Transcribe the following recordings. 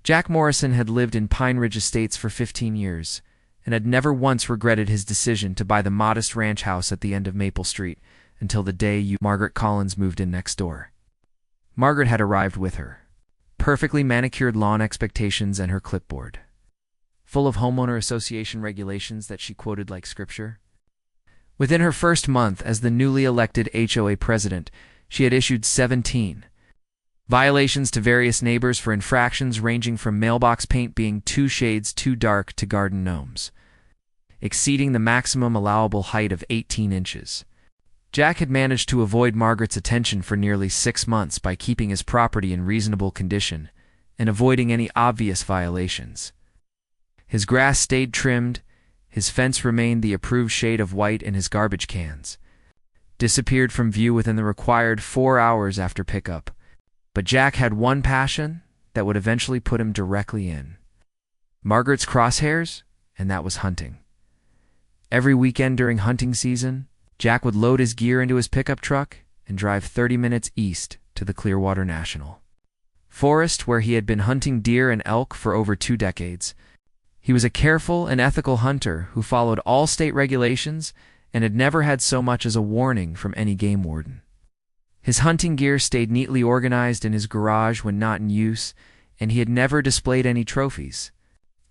Jack Morrison had lived in Pine Ridge Estates for 15 years and had never once regretted his decision to buy the modest ranch house at the end of Maple Street until the day Margaret Collins moved in next door. Margaret had arrived with her perfectly manicured lawn expectations and her clipboard, full of homeowner association regulations that she quoted like scripture. Within her first month as the newly elected HOA president, she had issued 17 violations to various neighbors for infractions ranging from mailbox paint being 2 shades too dark to garden gnomes, exceeding the maximum allowable height of 18 inches. Jack had managed to avoid Margaret's attention for nearly 6 months by keeping his property in reasonable condition and avoiding any obvious violations. His grass stayed trimmed, his fence remained the approved shade of white, and his garbage cans disappeared from view within the required 4 hours after pickup. But Jack had one passion that would eventually put him directly in Margaret's crosshairs, and that was hunting. Every weekend during hunting season, Jack would load his gear into his pickup truck and drive 30 minutes east to the Clearwater National Forest, where he had been hunting deer and elk for over 2 decades. He was a careful and ethical hunter who followed all state regulations and had never had so much as a warning from any game warden. His hunting gear stayed neatly organized in his garage when not in use, and he had never displayed any trophies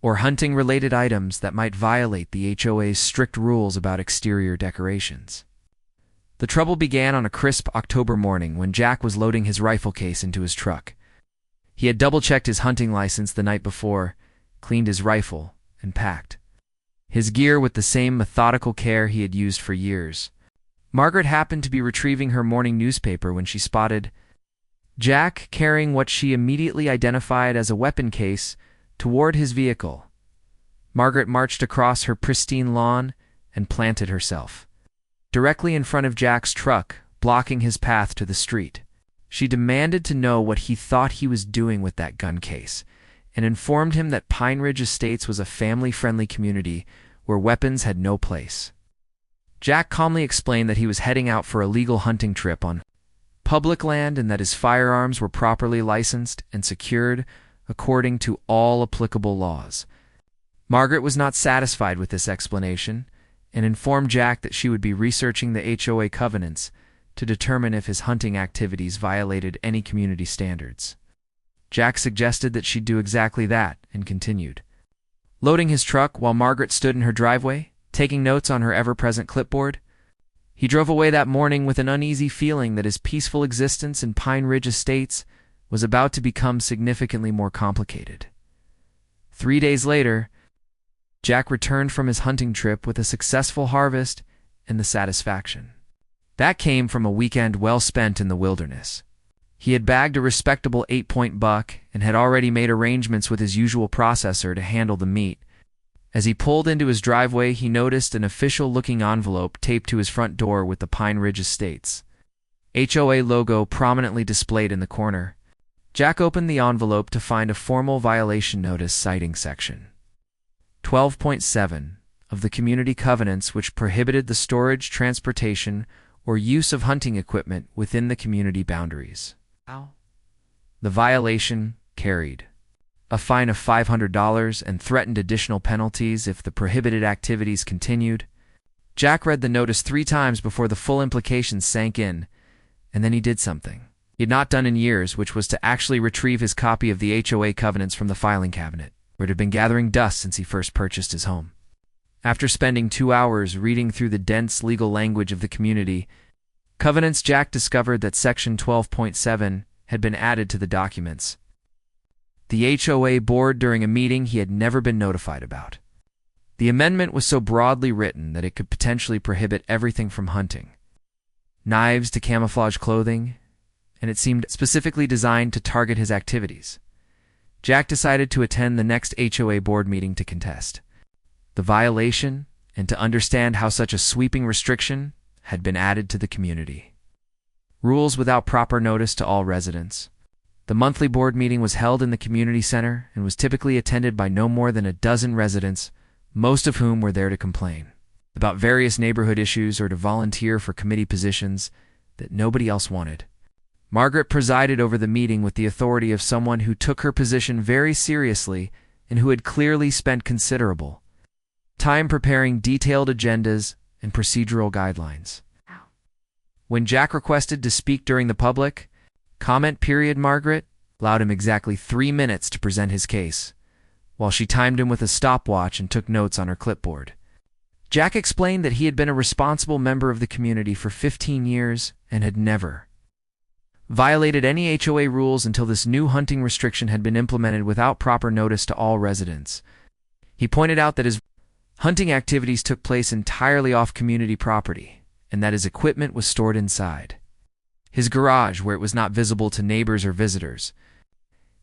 or hunting-related items that might violate the HOA's strict rules about exterior decorations. The trouble began on a crisp October morning when Jack was loading his rifle case into his truck. He had double-checked his hunting license the night before, cleaned his rifle, and packed his gear with the same methodical care he had used for years. Margaret happened to be retrieving her morning newspaper when she spotted Jack carrying what she immediately identified as a weapon case toward his vehicle. Margaret marched across her pristine lawn and planted herself directly in front of Jack's truck, blocking his path to the street. She demanded to know what he thought he was doing with that gun case and informed him that Pine Ridge Estates was a family-friendly community where weapons had no place. Jack calmly explained that he was heading out for a legal hunting trip on public land and that his firearms were properly licensed and secured according to all applicable laws. Margaret was not satisfied with this explanation and informed Jack that she would be researching the HOA covenants to determine if his hunting activities violated any community standards. Jack suggested that she do exactly that and continued loading his truck while Margaret stood in her driveway, taking notes on her ever-present clipboard. He drove away that morning with an uneasy feeling that his peaceful existence in Pine Ridge Estates was about to become significantly more complicated. 3 days later, Jack returned from his hunting trip with a successful harvest and the satisfaction that came from a weekend well spent in the wilderness. He had bagged a respectable 8-point buck and had already made arrangements with his usual processor to handle the meat. As he pulled into his driveway, he noticed an official-looking envelope taped to his front door with the Pine Ridge Estates HOA logo prominently displayed in the corner. Jack opened the envelope to find a formal violation notice citing Section 12.7 of the Community Covenants, which prohibited the storage, transportation, or use of hunting equipment within the community boundaries. The violation carried a fine of $500 and threatened additional penalties if the prohibited activities continued. Jack read the notice 3 times before the full implications sank in, and then he did something he had not done in years, which was to actually retrieve his copy of the HOA covenants from the filing cabinet, where it had been gathering dust since he first purchased his home. After spending 2 hours reading through the dense legal language of the community covenants, Jack discovered that Section 12.7 had been added to the documents. The HOA board during a meeting he had never been notified about. The amendment was so broadly written that it could potentially prohibit everything from hunting, knives to camouflage clothing, and it seemed specifically designed to target his activities. Jack decided to attend the next HOA board meeting to contest the violation and to understand how such a sweeping restriction had been added to the community. Rules without proper notice to all residents. The monthly board meeting was held in the community center and was typically attended by no more than a dozen residents, most of whom were there to complain about various neighborhood issues or to volunteer for committee positions that nobody else wanted. Margaret presided over the meeting with the authority of someone who took her position very seriously and who had clearly spent considerable time preparing detailed agendas and procedural guidelines. When Jack requested to speak during the public comment period, Margaret allowed him exactly 3 minutes to present his case, while she timed him with a stopwatch and took notes on her clipboard. Jack explained that he had been a responsible member of the community for 15 years and had never violated any HOA rules until this new hunting restriction had been implemented without proper notice to all residents. He pointed out that his hunting activities took place entirely off community property, and that his equipment was stored inside his garage where it was not visible to neighbors or visitors.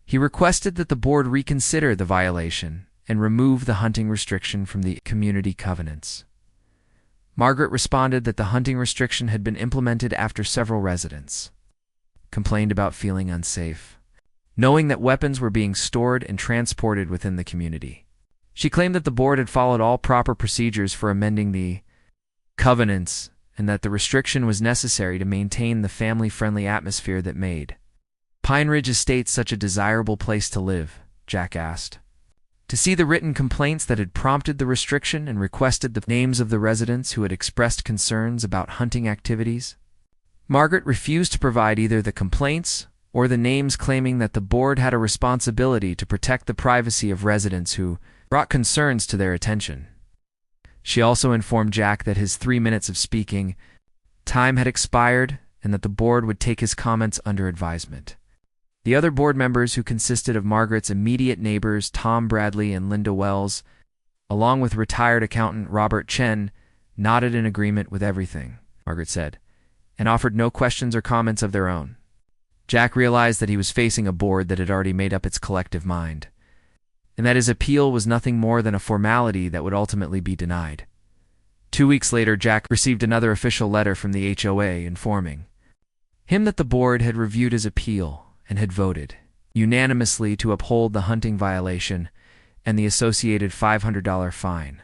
He requested that the board reconsider the violation and remove the hunting restriction from the community covenants. Margaret responded that the hunting restriction had been implemented after several residents complained about feeling unsafe, knowing that weapons were being stored and transported within the community. She claimed that the board had followed all proper procedures for amending the covenants and that the restriction was necessary to maintain the family-friendly atmosphere that made Pine Ridge Estates such a desirable place to live. Jack asked to see the written complaints that had prompted the restriction and requested the names of the residents who had expressed concerns about hunting activities. Margaret refused to provide either the complaints or the names, claiming that the board had a responsibility to protect the privacy of residents who brought concerns to their attention. She also informed Jack that his 3 minutes of speaking time had expired and that the board would take his comments under advisement. The other board members, who consisted of Margaret's immediate neighbors Tom Bradley and Linda Wells, along with retired accountant Robert Chen, nodded in agreement with everything Margaret said, and offered no questions or comments of their own. Jack realized that he was facing a board that had already made up its collective mind, and that his appeal was nothing more than a formality that would ultimately be denied. 2 weeks later, Jack received another official letter from the HOA informing him that the board had reviewed his appeal and had voted unanimously to uphold the hunting violation and the associated $500 fine.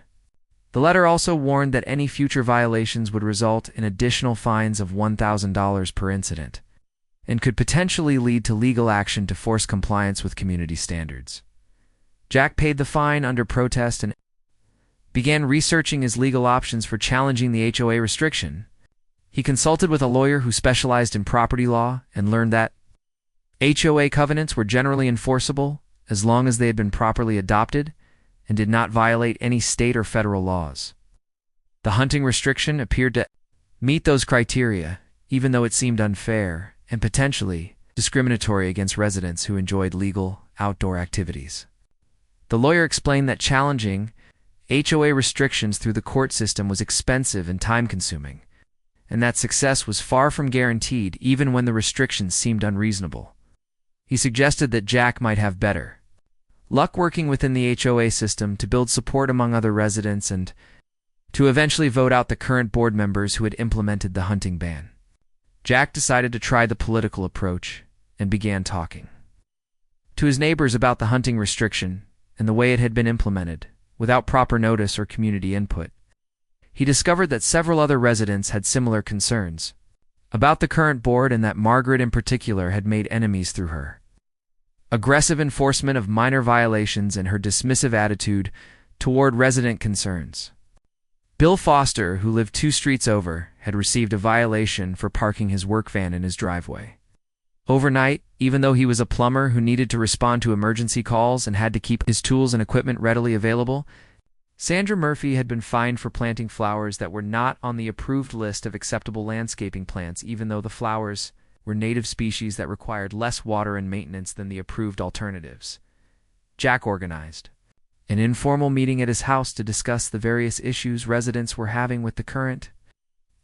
The letter also warned that any future violations would result in additional fines of $1,000 per incident and could potentially lead to legal action to force compliance with community standards. Jack paid the fine under protest and began researching his legal options for challenging the HOA restriction. He consulted with a lawyer who specialized in property law and learned that HOA covenants were generally enforceable as long as they had been properly adopted and did not violate any state or federal laws. The hunting restriction appeared to meet those criteria, even though it seemed unfair and potentially discriminatory against residents who enjoyed legal outdoor activities. The lawyer explained that challenging HOA restrictions through the court system was expensive and time-consuming, and that success was far from guaranteed even when the restrictions seemed unreasonable. He suggested that Jack might have better luck working within the HOA system to build support among other residents and to eventually vote out the current board members who had implemented the hunting ban. Jack decided to try the political approach and began talking to his neighbors about the hunting restriction and the way it had been implemented, without proper notice or community input. He discovered that several other residents had similar concerns about the current board and that Margaret in particular had made enemies through her aggressive enforcement of minor violations and her dismissive attitude toward resident concerns. Bill Foster, who lived 2 streets over, had received a violation for parking his work van in his driveway overnight, even though he was a plumber who needed to respond to emergency calls and had to keep his tools and equipment readily available. Sandra Murphy had been fined for planting flowers that were not on the approved list of acceptable landscaping plants, even though the flowers were native species that required less water and maintenance than the approved alternatives. Jack organized an informal meeting at his house to discuss the various issues residents were having with the current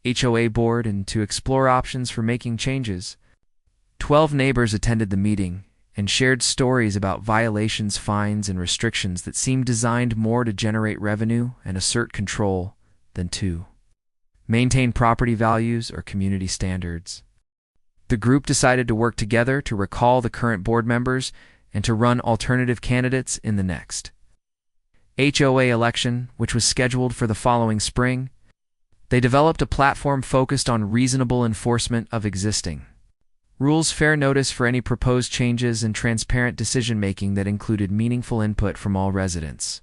HOA board and to explore options for making changes. 12 neighbors attended the meeting and shared stories about violations, fines, and restrictions that seemed designed more to generate revenue and assert control than to maintain property values or community standards. The group decided to work together to recall the current board members and to run alternative candidates in the next HOA election, which was scheduled for the following spring. They developed a platform focused on reasonable enforcement of existing rules fair notice for any proposed changes, and transparent decision-making that included meaningful input from all residents.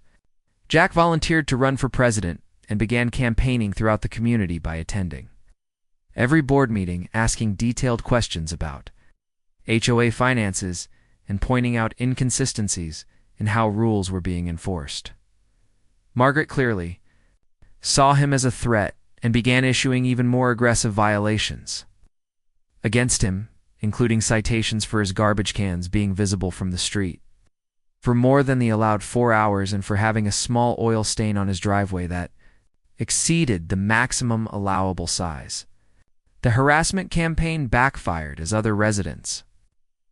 Jack volunteered to run for president and began campaigning throughout the community by attending every board meeting, asking detailed questions about HOA finances and pointing out inconsistencies in how rules were being enforced. Margaret clearly saw him as a threat and began issuing even more aggressive violations against him, including citations for his garbage cans being visible from the street for more than the allowed 4 hours, and for having a small oil stain on his driveway that exceeded the maximum allowable size. The harassment campaign backfired as other residents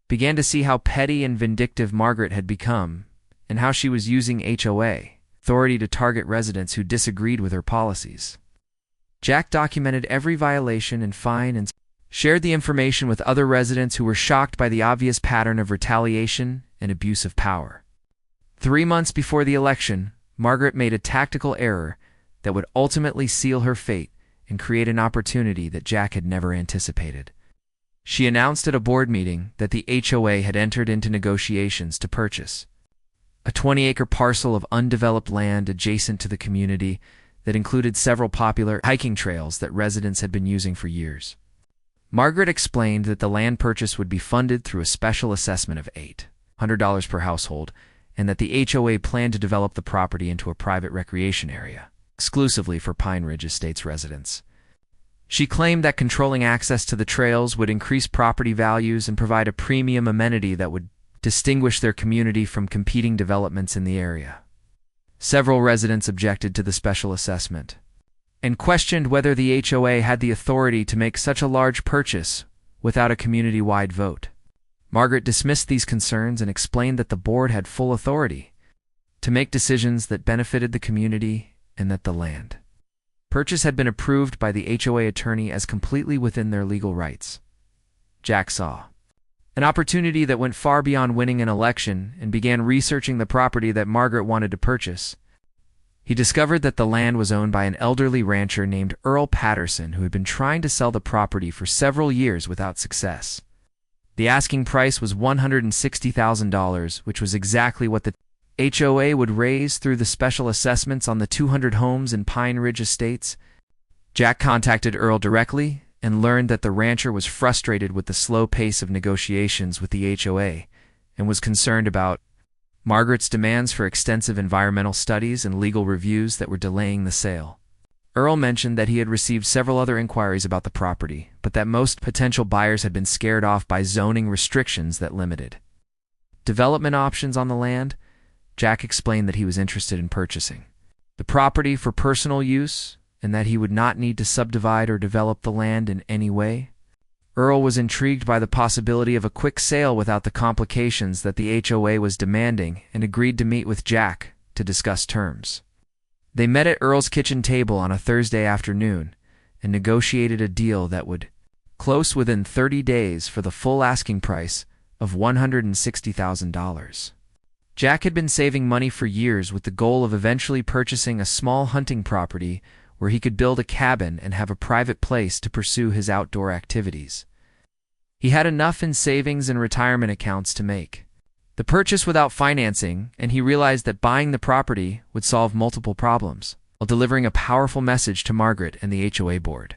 began to see how petty and vindictive Margaret had become, and how she was using HOA authority to target residents who disagreed with her policies. Jack documented every violation and fine and shared the information with other residents who were shocked by the obvious pattern of retaliation and abuse of power. 3 months before the election, Margaret made a tactical error that would ultimately seal her fate and create an opportunity that Jack had never anticipated. She announced at a board meeting that the HOA had entered into negotiations to purchase a 20-acre parcel of undeveloped land adjacent to the community that included several popular hiking trails that residents had been using for years. Margaret explained that the land purchase would be funded through a special assessment of $800 per household, and that the HOA planned to develop the property into a private recreation area, exclusively for Pine Ridge Estates residents. She claimed that controlling access to the trails would increase property values and provide a premium amenity that would distinguish their community from competing developments in the area. Several residents objected to the special assessment and questioned whether the HOA had the authority to make such a large purchase without a community-wide vote. Margaret dismissed these concerns and explained that the board had full authority to make decisions that benefited the community, and that the land purchase had been approved by the HOA attorney as completely within their legal rights. Jack saw an opportunity that went far beyond winning an election and began researching the property that Margaret wanted to purchase. He discovered that the land was owned by an elderly rancher named Earl Patterson, who had been trying to sell the property for several years without success. The asking price was $160,000, which was exactly what the HOA would raise through the special assessments on the 200 homes in Pine Ridge Estates. Jack contacted Earl directly and learned that the rancher was frustrated with the slow pace of negotiations with the HOA and was concerned about Margaret's demands for extensive environmental studies and legal reviews that were delaying the sale. Earl mentioned that he had received several other inquiries about the property, but that most potential buyers had been scared off by zoning restrictions that limited development options on the land. Jack explained that he was interested in purchasing the property for personal use and that he would not need to subdivide or develop the land in any way. Earl was intrigued by the possibility of a quick sale without the complications that the HOA was demanding, and agreed to meet with Jack to discuss terms. They met at Earl's kitchen table on a Thursday afternoon and negotiated a deal that would close within 30 days for the full asking price of $160,000. Jack had been saving money for years with the goal of eventually purchasing a small hunting property where he could build a cabin and have a private place to pursue his outdoor activities. He had enough in savings and retirement accounts to make the purchase without financing, and he realized that buying the property would solve multiple problems, while delivering a powerful message to Margaret and the HOA board.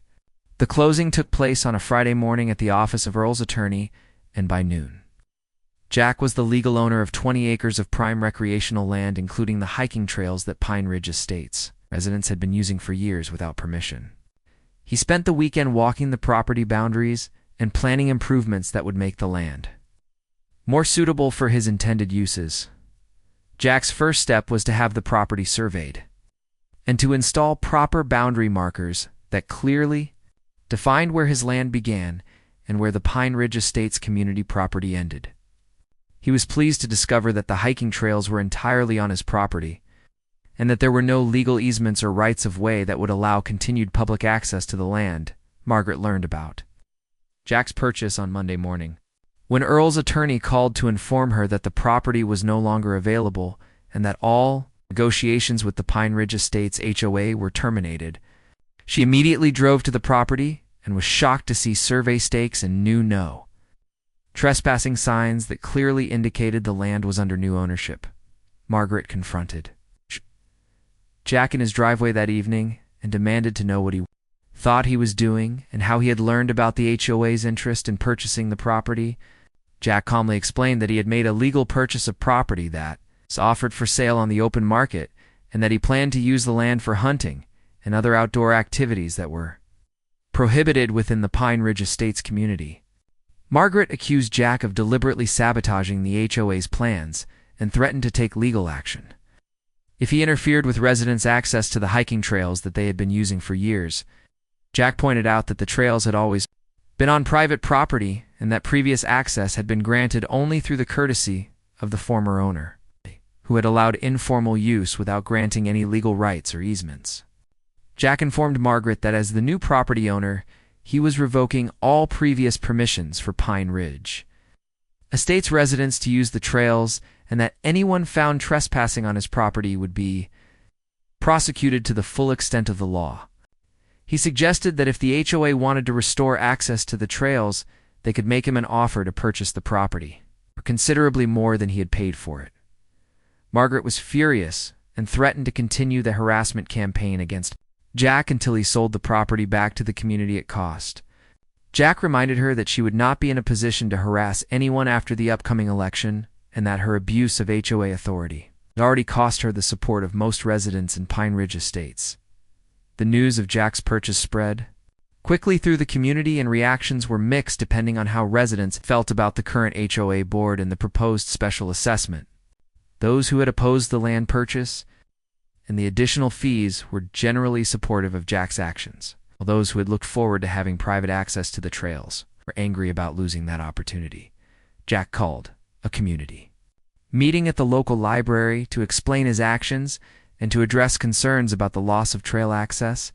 The closing took place on a Friday morning at the office of Earl's attorney, and by noon, Jack was the legal owner of 20 acres of prime recreational land, including the hiking trails that Pine Ridge Estates residents had been using for years without permission. He spent the weekend walking the property boundaries and planning improvements that would make the land more suitable for his intended uses. Jack's first step was to have the property surveyed and to install proper boundary markers that clearly defined where his land began and where the Pine Ridge Estates community property ended. He was pleased to discover that the hiking trails were entirely on his property, and that there were no legal easements or rights of way that would allow continued public access to the land Margaret learned about Jack's purchase on Monday morning, when Earl's attorney called to inform her that the property was no longer available and that all negotiations with the Pine Ridge Estates HOA were terminated. She immediately drove to the property and was shocked to see survey stakes and knew no trespassing signs that clearly indicated the land was under new ownership. Margaret confronted Jack in his driveway that evening and demanded to know what he thought he was doing and how he had learned about the HOA's interest in purchasing the property. Jack calmly explained that he had made a legal purchase of property that was offered for sale on the open market and that he planned to use the land for hunting and other outdoor activities that were prohibited within the Pine Ridge Estates community. Margaret accused Jack of deliberately sabotaging the HOA's plans and threatened to take legal action if he interfered with residents' access to the hiking trails that they had been using for years. Jack pointed out that the trails had always been on private property and that previous access had been granted only through the courtesy of the former owner, who had allowed informal use without granting any legal rights or easements. Jack informed Margaret that as the new property owner, he was revoking all previous permissions for Pine Ridge Estates residents to use the trails, and that anyone found trespassing on his property would be prosecuted to the full extent of the law. He suggested that if the HOA wanted to restore access to the trails, they could make him an offer to purchase the property, for considerably more than he had paid for it. Margaret was furious and threatened to continue the harassment campaign against Jack until he sold the property back to the community at cost. Jack reminded her that she would not be in a position to harass anyone after the upcoming election and that her abuse of HOA authority had already cost her the support of most residents in Pine Ridge Estates. The news of Jack's purchase spread quickly through the community, and reactions were mixed depending on how residents felt about the current HOA board and the proposed special assessment. Those who had opposed the land purchase and the additional fees were generally supportive of Jack's actions, while those who had looked forward to having private access to the trails were angry about losing that opportunity. Jack called a community meeting at the local library to explain his actions and to address concerns about the loss of trail access.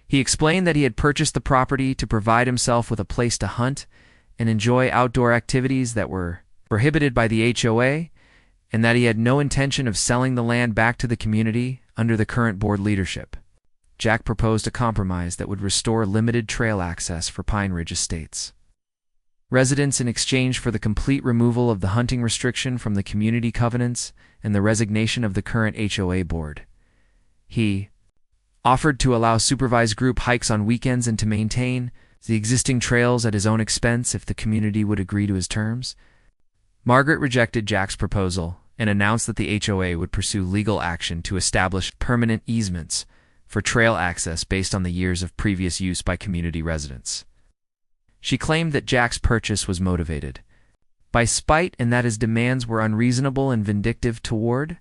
He explained that he had purchased the property to provide himself with a place to hunt and enjoy outdoor activities that were prohibited by the HOA, and that he had no intention of selling the land back to the community under the current board leadership. Jack proposed a compromise that would restore limited trail access for Pine Ridge Estates residents in exchange for the complete removal of the hunting restriction from the community covenants and the resignation of the current HOA board. He offered to allow supervised group hikes on weekends and to maintain the existing trails at his own expense if the community would agree to his terms. Margaret rejected Jack's proposal and announced that the HOA would pursue legal action to establish permanent easements for trail access based on the years of previous use by community residents. She claimed that Jack's purchase was motivated by spite and that his demands were unreasonable and vindictive toward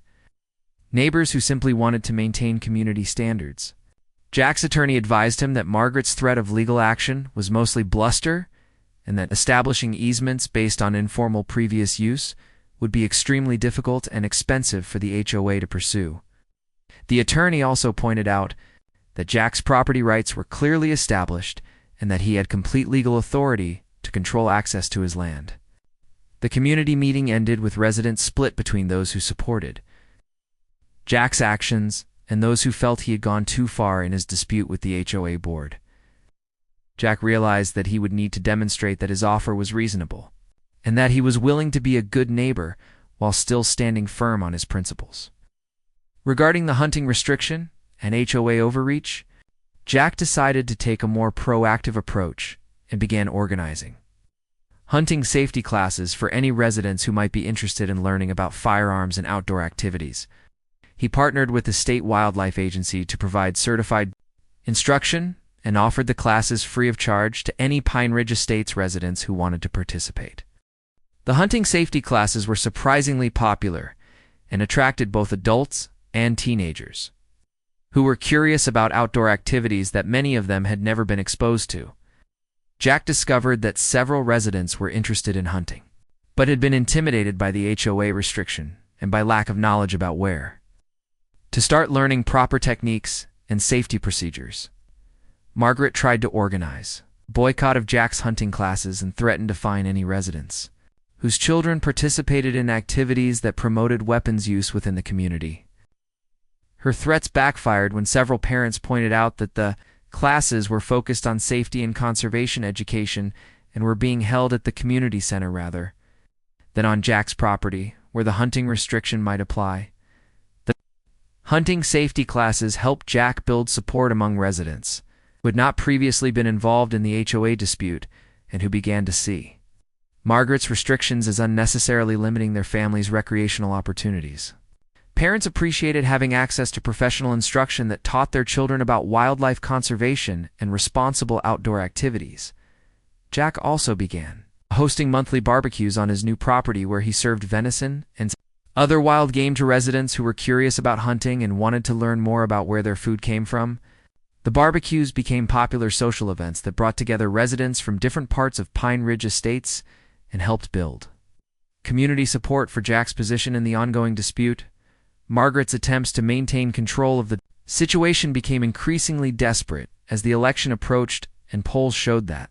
neighbors who simply wanted to maintain community standards. Jack's attorney advised him that Margaret's threat of legal action was mostly bluster and that establishing easements based on informal previous use would be extremely difficult and expensive for the HOA to pursue. The attorney also pointed out that Jack's property rights were clearly established and that he had complete legal authority to control access to his land. The community meeting ended with residents split between those who supported Jack's actions and those who felt he had gone too far in his dispute with the HOA board. Jack realized that he would need to demonstrate that his offer was reasonable and that he was willing to be a good neighbor while still standing firm on his principles. Regarding the hunting restriction and HOA overreach, Jack decided to take a more proactive approach and began organizing hunting safety classes for any residents who might be interested in learning about firearms and outdoor activities. He partnered with the State Wildlife Agency to provide certified instruction and offered the classes free of charge to any Pine Ridge Estates residents who wanted to participate. The hunting safety classes were surprisingly popular and attracted both adults and teenagers who were curious about outdoor activities that many of them had never been exposed to. Jack discovered that several residents were interested in hunting, but had been intimidated by the HOA restriction and by lack of knowledge about where to start learning proper techniques and safety procedures. Margaret tried to organize a boycott of Jack's hunting classes and threatened to fine any residents whose children participated in activities that promoted weapons use within the community. Her threats backfired when several parents pointed out that the classes were focused on safety and conservation education and were being held at the community center rather than on Jack's property, where the hunting restriction might apply. The hunting safety classes helped Jack build support among residents who had not previously been involved in the HOA dispute and who began to see Margaret's restrictions as unnecessarily limiting their family's recreational opportunities. Parents appreciated having access to professional instruction that taught their children about wildlife conservation and responsible outdoor activities. Jack also began hosting monthly barbecues on his new property where he served venison and other wild game to residents who were curious about hunting and wanted to learn more about where their food came from. The barbecues became popular social events that brought together residents from different parts of Pine Ridge Estates and helped build community support for Jack's position in the ongoing dispute. Margaret's attempts to maintain control of the situation became increasingly desperate as the election approached, and polls showed that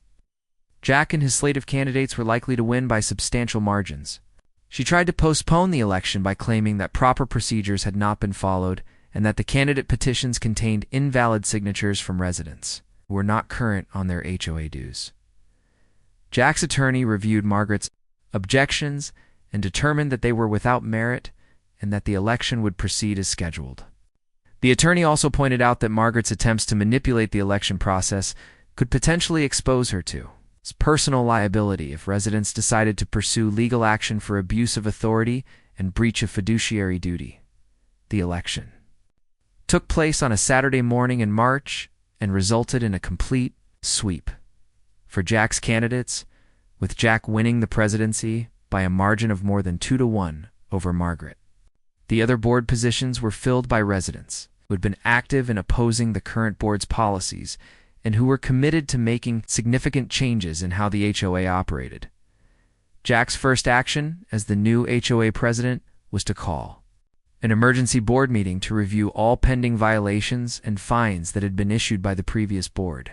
Jack and his slate of candidates were likely to win by substantial margins. She tried to postpone the election by claiming that proper procedures had not been followed and that the candidate petitions contained invalid signatures from residents who were not current on their HOA dues. Jack's attorney reviewed Margaret's objections and determined that they were without merit and that the election would proceed as scheduled. The attorney also pointed out that Margaret's attempts to manipulate the election process could potentially expose her to personal liability if residents decided to pursue legal action for abuse of authority and breach of fiduciary duty. The election took place on a Saturday morning in March and resulted in a complete sweep for Jack's candidates, with Jack winning the presidency by a margin of more than 2-1 over Margaret. The other board positions were filled by residents who had been active in opposing the current board's policies and who were committed to making significant changes in how the HOA operated. Jack's first action as the new HOA president was to call an emergency board meeting to review all pending violations and fines that had been issued by the previous board.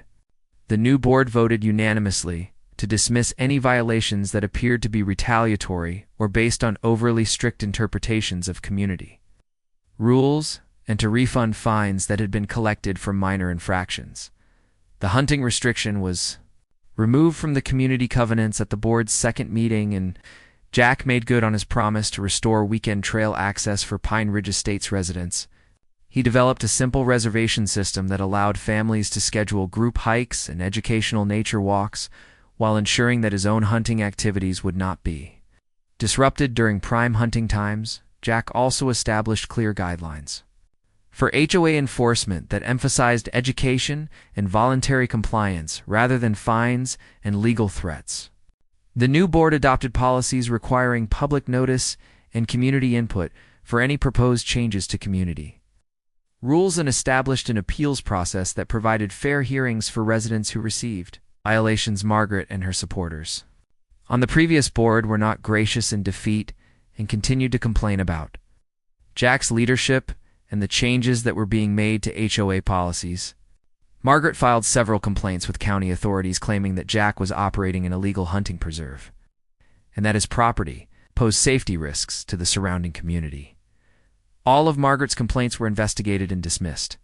The new board voted unanimously to dismiss any violations that appeared to be retaliatory or based on overly strict interpretations of community rules and to refund fines that had been collected for minor infractions. The hunting restriction was removed from the community covenants at the board's second meeting, and Jack made good on his promise to restore weekend trail access for Pine Ridge Estates residents. He developed a simple reservation system that allowed families to schedule group hikes and educational nature walks while ensuring that his own hunting activities would not be disrupted during prime hunting times. Jack also established clear guidelines for HOA enforcement that emphasized education and voluntary compliance rather than fines and legal threats. The new board adopted policies requiring public notice and community input for any proposed changes to community rules and established an appeals process that provided fair hearings for residents who received violations. Margaret and her supporters on the previous board were not gracious in defeat and continued to complain about Jack's leadership and the changes that were being made to HOA policies. Margaret filed several complaints with county authorities claiming that Jack was operating an illegal hunting preserve and that his property posed safety risks to the surrounding community. All of Margaret's complaints were investigated and dismissed.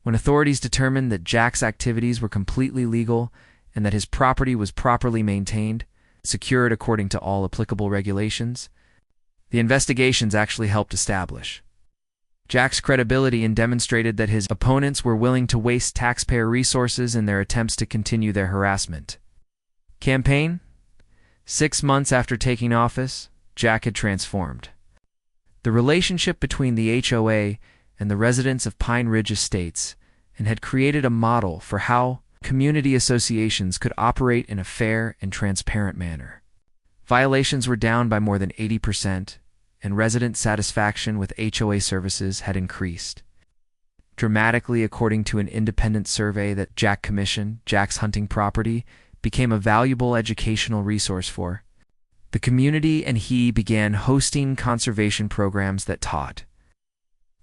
When authorities determined that Jack's activities were completely legal and that his property was properly maintained, secured according to all applicable regulations, the investigations actually helped establish Jack's credibility and demonstrated that his opponents were willing to waste taxpayer resources in their attempts to continue their harassment campaign. 6 months after taking office, Jack had transformed the relationship between the HOA and the residents of Pine Ridge Estates and had created a model for how community associations could operate in a fair and transparent manner. Violations were down by more than 80%, and resident satisfaction with HOA services had increased dramatically. According to an independent survey that Jack commissioned, Jack's hunting property became a valuable educational resource for the community, and he began hosting conservation programs that taught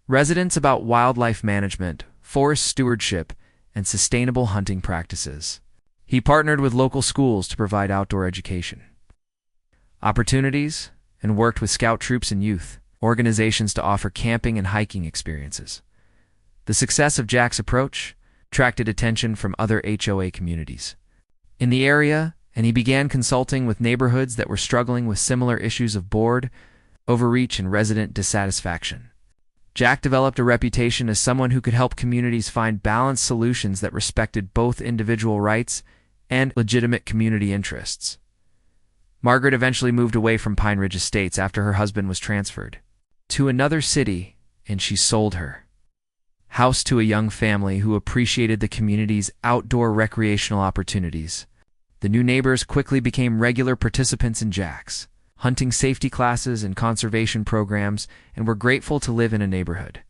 residents about wildlife management, forest stewardship, and sustainable hunting practices. He partnered with local schools to provide outdoor education opportunities and worked with scout troops and youth organizations to offer camping and hiking experiences. The success of Jack's approach attracted attention from other HOA communities in the area and he began consulting with neighborhoods that were struggling with similar issues of board, overreach, and resident dissatisfaction. Jack developed a reputation as someone who could help communities find balanced solutions that respected both individual rights and legitimate community interests. Margaret eventually moved away from Pine Ridge Estates after her husband was transferred to another city, and she sold her house to a young family who appreciated the community's outdoor recreational opportunities. The new neighbors quickly became regular participants in Jack's hunting safety classes and conservation programs, and were grateful to live in a neighborhood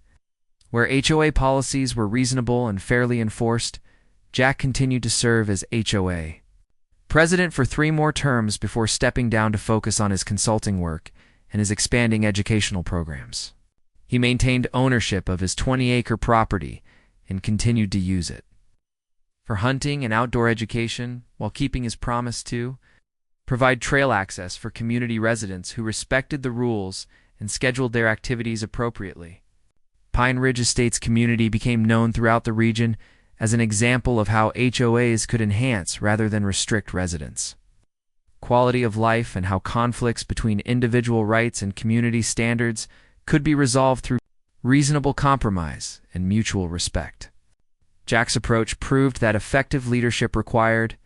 where HOA policies were reasonable and fairly enforced. Jack continued to serve as HOA president for 3 more terms before stepping down to focus on his consulting work and his expanding educational programs. He maintained ownership of his 20-acre property and continued to use it for hunting and outdoor education, while keeping his promise to provide trail access for community residents who respected the rules and scheduled their activities appropriately. Pine Ridge Estates community became known throughout the region as an example of how HOAs could enhance rather than restrict residents' quality of life, and how conflicts between individual rights and community standards could be resolved through reasonable compromise and mutual respect. Jack's approach proved that effective leadership required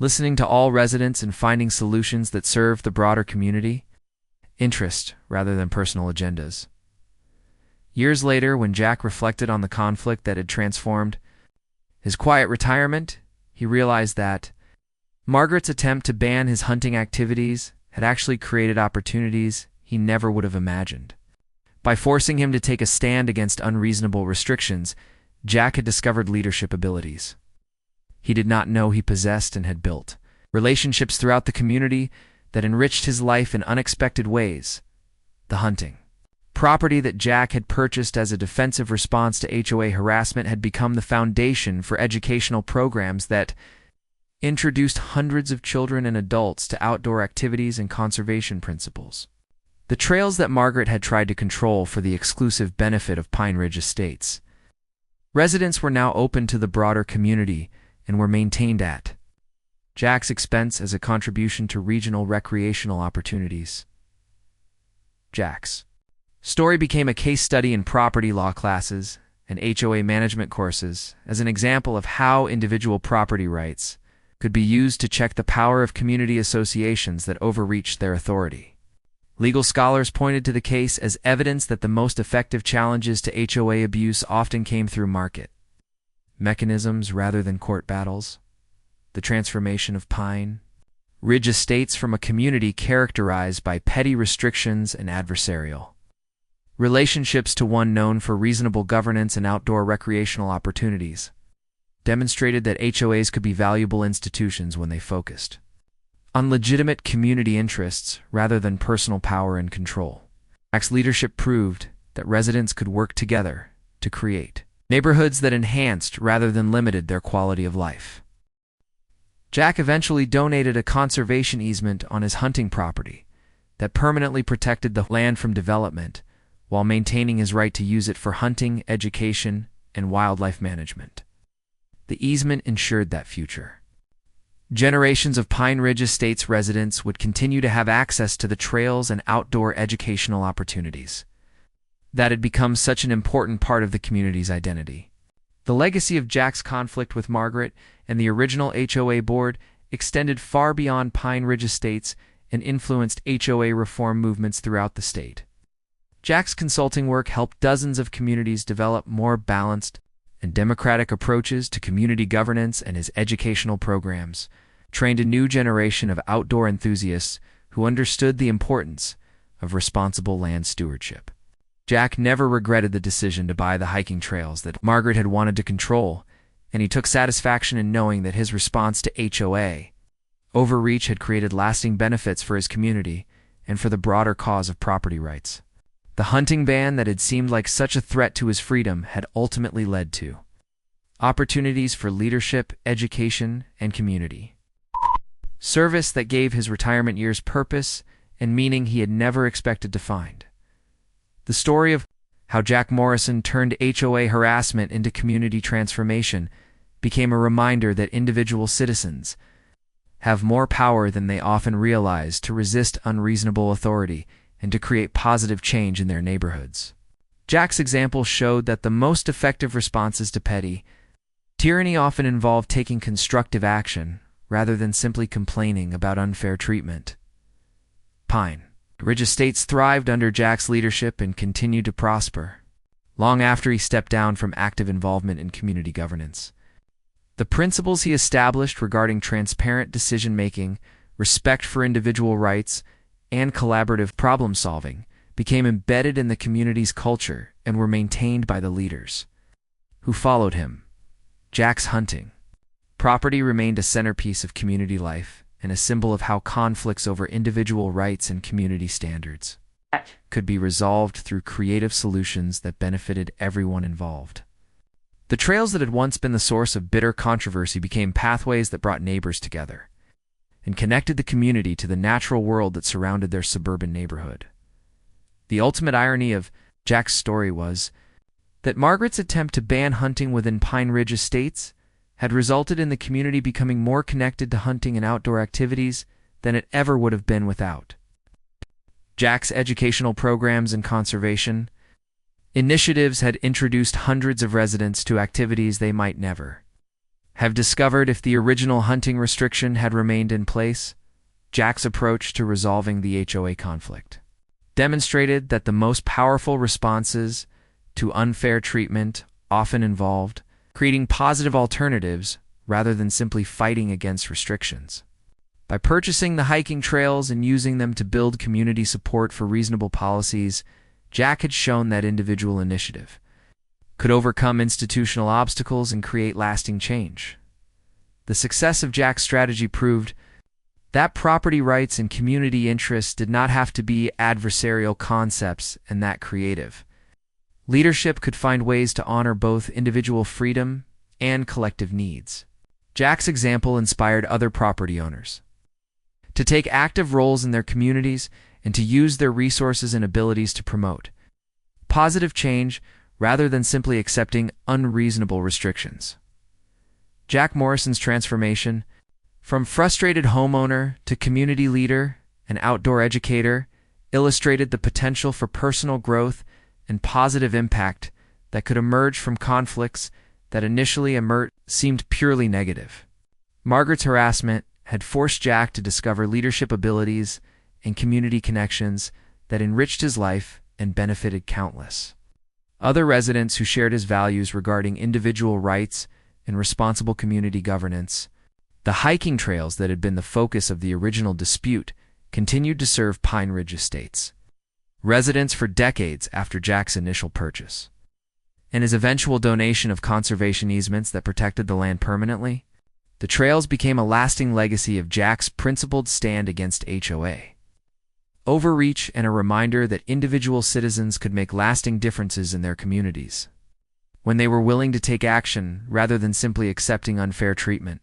listening to all residents and finding solutions that serve the broader community interest rather than personal agendas. Years later, when Jack reflected on the conflict that had transformed his quiet retirement, he realized that Margaret's attempt to ban his hunting activities had actually created opportunities he never would have imagined. By forcing him to take a stand against unreasonable restrictions, Jack had discovered leadership abilities he did not know he possessed, and had built relationships throughout the community that enriched his life in unexpected ways. The hunting property that Jack had purchased as a defensive response to HOA harassment had become the foundation for educational programs that introduced hundreds of children and adults to outdoor activities and conservation principles. The trails that Margaret had tried to control for the exclusive benefit of Pine Ridge Estates residents were now open to the broader community and were maintained at Jack's expense as a contribution to regional recreational opportunities. Jack's story became a case study in property law classes and HOA management courses as an example of how individual property rights could be used to check the power of community associations that overreached their authority. Legal scholars pointed to the case as evidence that the most effective challenges to HOA abuse often came through market mechanisms rather than court battles. The transformation of Pine Ridge Estates from a community characterized by petty restrictions and adversarial relationships to one known for reasonable governance and outdoor recreational opportunities demonstrated that HOAs could be valuable institutions when they focused on legitimate community interests rather than personal power and control. Jack's leadership proved that residents could work together to create neighborhoods that enhanced rather than limited their quality of life. Jack eventually donated a conservation easement on his hunting property that permanently protected the land from development while maintaining his right to use it for hunting, education, and wildlife management. The easement ensured that future generations of Pine Ridge Estates residents would continue to have access to the trails and outdoor educational opportunities that had become such an important part of the community's identity. The legacy of Jack's conflict with Margaret and the original HOA board extended far beyond Pine Ridge Estates and influenced HOA reform movements throughout the state. Jack's consulting work helped dozens of communities develop more balanced and democratic approaches to community governance, and his educational programs trained a new generation of outdoor enthusiasts who understood the importance of responsible land stewardship. Jack never regretted the decision to buy the hiking trails that Margaret had wanted to control, and he took satisfaction in knowing that his response to HOA overreach had created lasting benefits for his community and for the broader cause of property rights. The hunting ban that had seemed like such a threat to his freedom had ultimately led to opportunities for leadership, education, and community service that gave his retirement years purpose and meaning he had never expected to find. The story of how Jack Morrison turned HOA harassment into community transformation became a reminder that individual citizens have more power than they often realize to resist unreasonable authority and to create positive change in their neighborhoods. Jack's example showed that the most effective responses to petty tyranny often involve taking constructive action rather than simply complaining about unfair treatment. Pine Ridge Estates thrived under Jack's leadership and continued to prosper long after he stepped down from active involvement in community governance. The principles he established regarding transparent decision-making, respect for individual rights, and collaborative problem-solving became embedded in the community's culture and were maintained by the leaders who followed him. Jack's hunting property remained a centerpiece of community life and a symbol of how conflicts over individual rights and community standards could be resolved through creative solutions that benefited everyone involved. The trails that had once been the source of bitter controversy became pathways that brought neighbors together and connected the community to the natural world that surrounded their suburban neighborhood. The ultimate irony of Jack's story was that Margaret's attempt to ban hunting within Pine Ridge Estates had resulted in the community becoming more connected to hunting and outdoor activities than it ever would have been without. Jack's educational programs and conservation initiatives had introduced hundreds of residents to activities they might never have discovered if the original hunting restriction had remained in place. Jack's approach to resolving the HOA conflict demonstrated that the most powerful responses to unfair treatment often involved creating positive alternatives rather than simply fighting against restrictions. By purchasing the hiking trails and using them to build community support for reasonable policies, Jack had shown that individual initiative could overcome institutional obstacles and create lasting change. The success of Jack's strategy proved that property rights and community interests did not have to be adversarial concepts, and that creative leadership could find ways to honor both individual freedom and collective needs. Jack's example inspired other property owners to take active roles in their communities and to use their resources and abilities to promote positive change rather than simply accepting unreasonable restrictions. Jack Morrison's transformation from frustrated homeowner to community leader and outdoor educator illustrated the potential for personal growth and positive impact that could emerge from conflicts that initially seemed purely negative. Margaret's harassment had forced Jack to discover leadership abilities and community connections that enriched his life and benefited countless other residents who shared his values regarding individual rights and responsible community governance. The hiking trails that had been the focus of the original dispute continued to serve Pine Ridge Estates residents for decades after Jack's initial purchase and his eventual donation of conservation easements that protected the land permanently. The trails became a lasting legacy of Jack's principled stand against HOA overreach and a reminder that individual citizens could make lasting differences in their communities when they were willing to take action rather than simply accepting unfair treatment.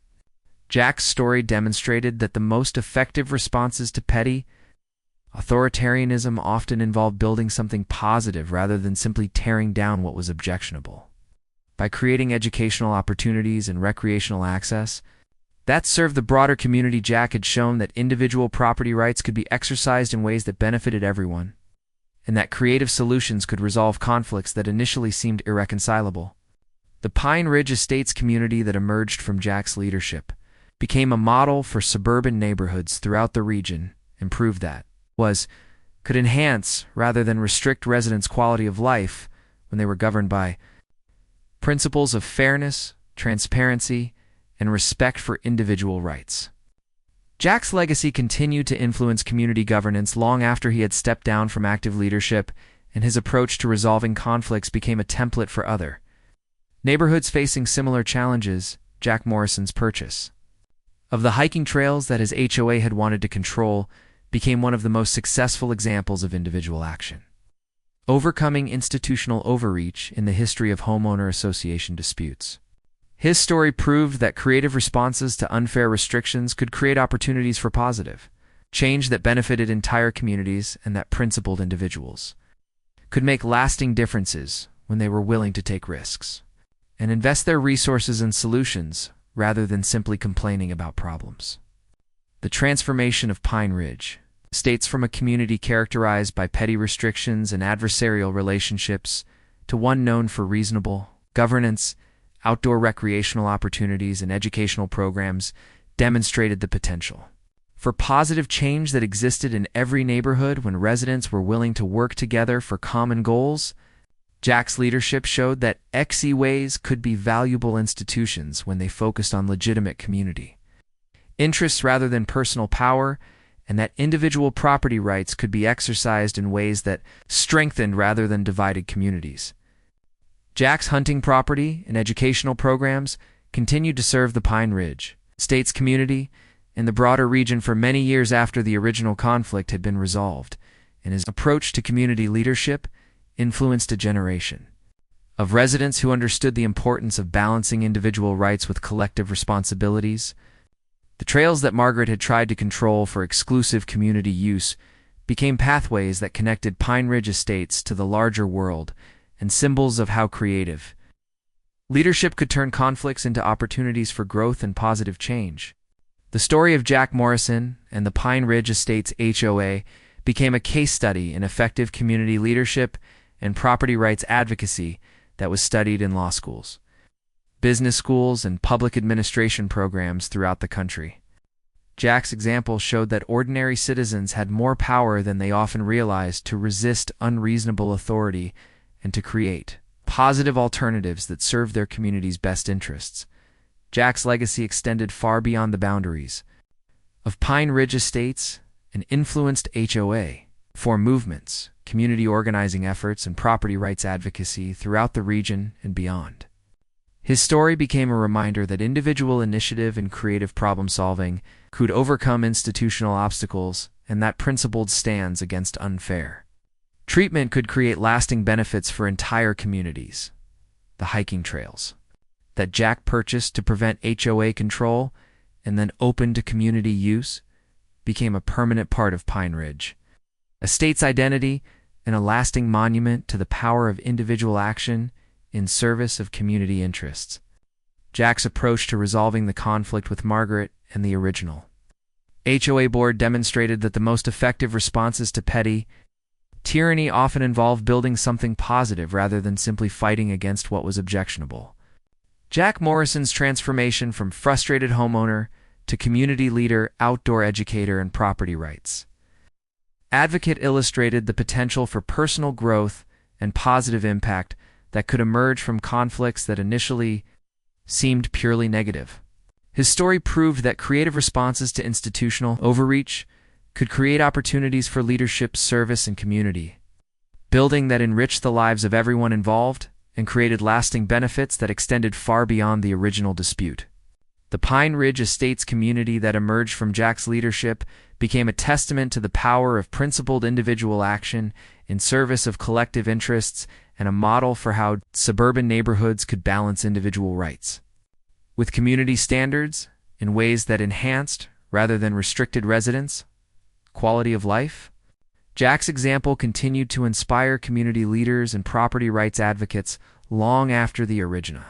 Jack's story demonstrated that the most effective responses to petty authoritarianism often involved building something positive rather than simply tearing down what was objectionable. By creating educational opportunities and recreational access that served the broader community, Jack had shown that individual property rights could be exercised in ways that benefited everyone, and that creative solutions could resolve conflicts that initially seemed irreconcilable. The Pine Ridge Estates community that emerged from Jack's leadership became a model for suburban neighborhoods throughout the region and proved that could enhance rather than restrict residents' quality of life when they were governed by principles of fairness, transparency, and respect for individual rights. Jack's legacy continued to influence community governance long after he had stepped down from active leadership, and his approach to resolving conflicts became a template for other neighborhoods facing similar challenges. Jack Morrison's purchase of the hiking trails that his HOA had wanted to control became one of the most successful examples of individual action overcoming institutional overreach in the history of homeowner association disputes. His story proved that creative responses to unfair restrictions could create opportunities for positive change that benefited entire communities, and that principled individuals could make lasting differences when they were willing to take risks and invest their resources in solutions rather than simply complaining about problems. The transformation of Pine Ridge. Estates from a community characterized by petty restrictions and adversarial relationships to one known for reasonable governance, outdoor recreational opportunities, and educational programs demonstrated the potential for positive change that existed in every neighborhood when residents were willing to work together for common goals. Jack's leadership showed that HOAs could be valuable institutions when they focused on legitimate community interests rather than personal power, and that individual property rights could be exercised in ways that strengthened rather than divided communities. Jack's hunting property and educational programs continued to serve the Pine Ridge Estates community and the broader region for many years after the original conflict had been resolved, and his approach to community leadership influenced a generation of residents who understood the importance of balancing individual rights with collective responsibilities. The trails that Margaret had tried to control for exclusive community use became pathways that connected Pine Ridge Estates to the larger world and symbols of how creative leadership could turn conflicts into opportunities for growth and positive change. The story of Jack Morrison and the Pine Ridge Estates HOA became a case study in effective community leadership and property rights advocacy that was studied in law schools, business schools, and public administration programs throughout the country. Jack's example showed that ordinary citizens had more power than they often realized to resist unreasonable authority and to create positive alternatives that served their community's best interests. Jack's legacy extended far beyond the boundaries of Pine Ridge Estates and influenced HOA for movements, community organizing efforts, and property rights advocacy throughout the region and beyond. His story became a reminder that individual initiative and creative problem-solving could overcome institutional obstacles, and that principled stands against unfair treatment could create lasting benefits for entire communities. The hiking trails that Jack purchased to prevent HOA control and then opened to community use became a permanent part of Pine Ridge Estates' identity and a lasting monument to the power of individual action in service of community interests. Jack's approach to resolving the conflict with Margaret and the original HOA board demonstrated that the most effective responses to petty tyranny often involve building something positive rather than simply fighting against what was objectionable. Jack Morrison's transformation from frustrated homeowner to community leader, outdoor educator, and property rights advocate illustrated the potential for personal growth and positive impact that could emerge from conflicts that initially seemed purely negative. His story proved that creative responses to institutional overreach could create opportunities for leadership, service, and community building that enriched the lives of everyone involved and created lasting benefits that extended far beyond the original dispute. The Pine Ridge Estates community that emerged from Jack's leadership became a testament to the power of principled individual action in service of collective interests and a model for how suburban neighborhoods could balance individual rights with community standards in ways that enhanced, rather than restricted, residents' quality of life. Jack's example continued to inspire community leaders and property rights advocates long after the original